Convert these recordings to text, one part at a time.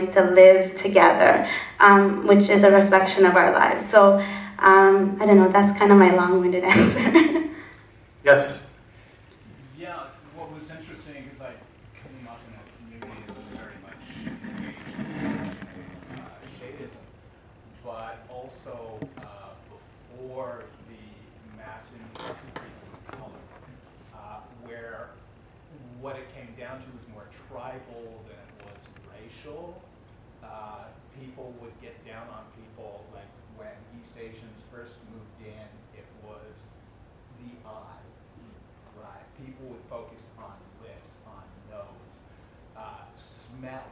to live together, which is a reflection of our lives. So I don't know, that's kind of my long-winded answer. Yes? Yeah, what was interesting is I came up in a community that was very much engaged in shadism, but also before the mass influx of people of color, where what it came down to was more tribal than it was racial. People would get down on people, like when East Asians first moved in, it was the eye, right? People would focus on lips, on nose, smell.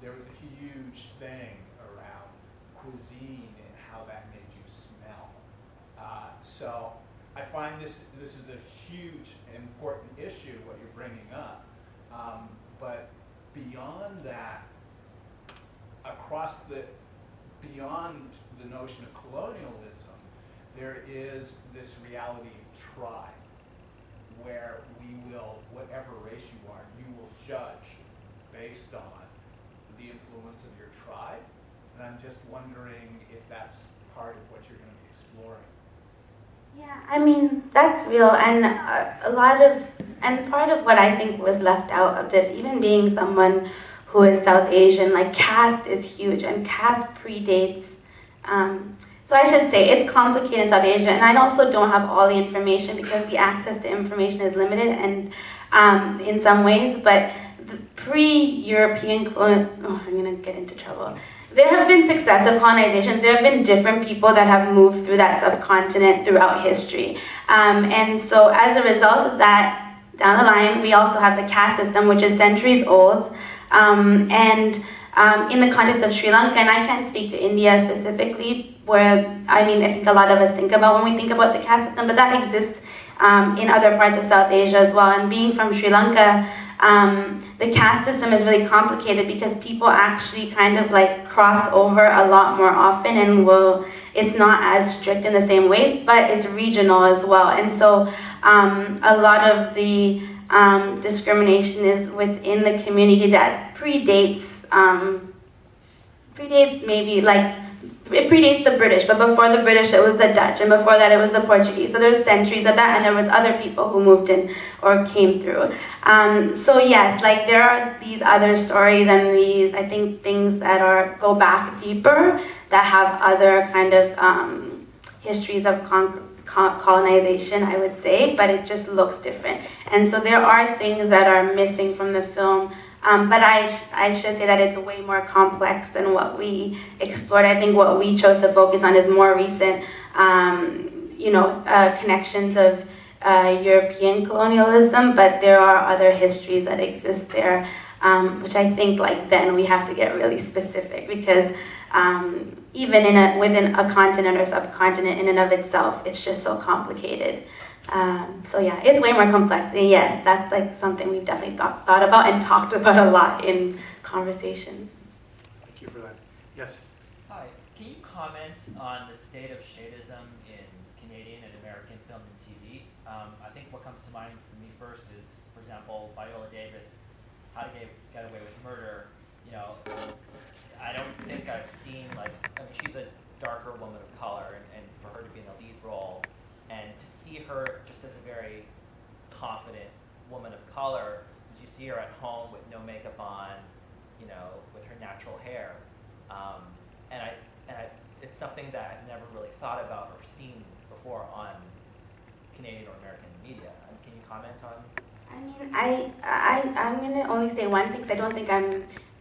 There was a huge thing around cuisine and how that made you smell. So I find this is a huge and important issue, what you're bringing up. But beyond that, beyond the notion of colonialism, there is this reality of tribe, where we will, whatever race you are, you will judge based on the influence of your tribe. And I'm just wondering if that's part of what you're going to be exploring. Yeah, I mean, that's real, and part of what I think was left out of this, even being someone who is South Asian, like caste is huge, and caste predates, so I should say it's complicated in South Asia, and I also don't have all the information because the access to information is limited, and in some ways, but the pre-European I'm gonna get into trouble. There have been successive colonizations. There have been different people that have moved through that subcontinent throughout history. And so as a result of that, down the line, we also have the caste system, which is centuries old. In the context of Sri Lanka, and I can't speak to India specifically, where, I think a lot of us think about when we think about the caste system, but that exists in other parts of South Asia as well. And being from Sri Lanka, the caste system is really complicated because people actually kind of like cross over a lot more often, and it's not as strict in the same ways, but it's regional as well. And so a lot of the discrimination is within the community that predates it predates the British, but before the British it was the Dutch, and before that it was the Portuguese. So there's centuries of that, and there was other people who moved in or came through. So yes, like there are these other stories and these, I think, things that go back deeper that have other kind of histories of colonization, I would say, but it just looks different. And so there are things that are missing from the film. But I should say that it's way more complex than what we explored. I think what we chose to focus on is more recent, connections of European colonialism, but there are other histories that exist there, which I think then we have to get really specific because even within a continent or subcontinent in and of itself, it's just so complicated. So yeah, it's way more complex. And yes, that's something we've definitely thought about and talked about a lot in conversations. Thank you for that. Yes? Hi, can you comment on the state of shadism in Canadian and American film and TV? I think what comes to mind for me first is, for example, Viola Davis, How to Get Away with Murder. I don't think I've seen she's a darker woman of color, and for her to be in the lead role, and to see her just as a very confident woman of color, as you see her at home with no makeup on, with her natural hair, it's something that I've never really thought about or seen before on Canadian or American media. Can you comment on? I'm going to only say one thing because I don't think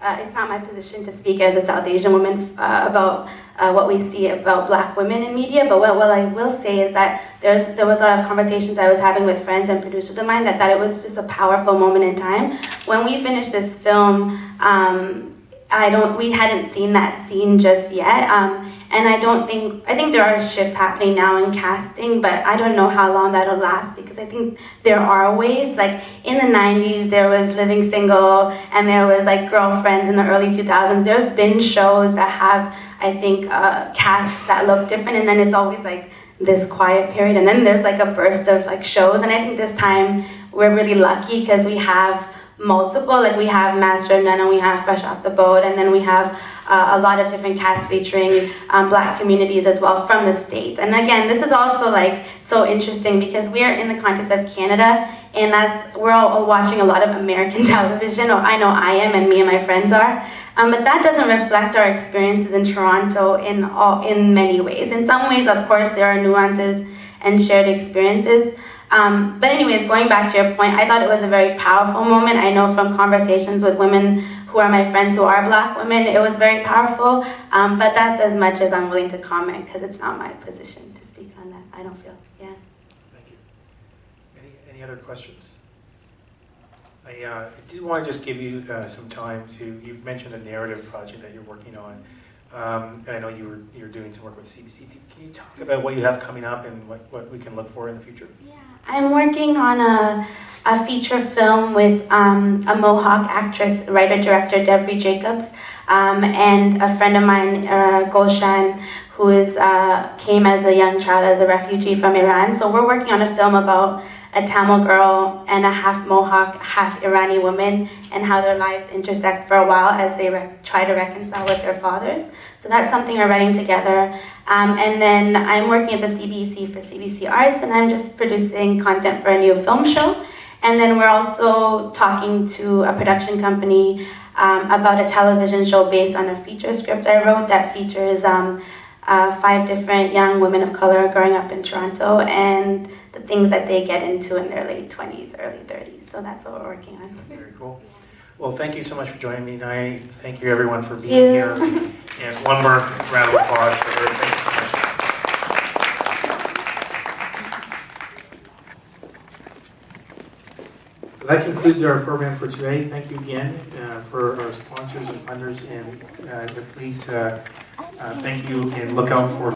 it's not my position to speak as a South Asian woman about what we see about Black women in media, but what I will say is that there was a lot of conversations I was having with friends and producers of mine that it was just a powerful moment in time. When we finished this film, we hadn't seen that scene just yet, and I think there are shifts happening now in casting, but I don't know how long that'll last because I think there are waves. Like in the 90s, there was Living Single, and there was Girlfriends in the early 2000s. There's been shows that have, I think, casts that look different, and then it's always this quiet period, and then there's a burst of shows, and I think this time we're really lucky because we have multiple. Like we have Master of None and we have Fresh Off the Boat, and then we have a lot of different casts featuring Black communities as well from the States. And again, this is also like so interesting because we are in the context of Canada, and we're all watching a lot of American television, or I know I am, and me and my friends are. But that doesn't reflect our experiences in Toronto in many ways. In some ways, of course, there are nuances and shared experiences. But anyways, going back to your point, I thought it was a very powerful moment. I know from conversations with women who are my friends who are Black women, it was very powerful. But that's as much as I'm willing to comment because it's not my position to speak on that. I don't feel, yeah. Thank you. Any other questions? I did want to just give you some time to, you mentioned a narrative project that you're working on. And I know you're doing some work with CBC. Can you talk about what you have coming up and what we can look for in the future? Yeah, I'm working on a feature film with a Mohawk actress, writer-director, Devry Jacobs, and a friend of mine, Gulshan, who came as a young child as a refugee from Iran. So we're working on a film about a Tamil girl and a half Mohawk, half Irani woman, and how their lives intersect for a while as they try to reconcile with their fathers. So that's something we're writing together. And then I'm working at the CBC for CBC Arts, and I'm just producing content for a new film show. And then we're also talking to a production company about a television show based on a feature script I wrote that features 5 different young women of color growing up in Toronto and the things that they get into in their late 20s, early 30s. So that's what we're working on. Very cool. Well, thank you so much for joining me tonight. Thank you everyone for being here. And one more round of applause for her. Thank you so much. So that concludes our program for today. Thank you again for our sponsors and funders, and please thank you and look out for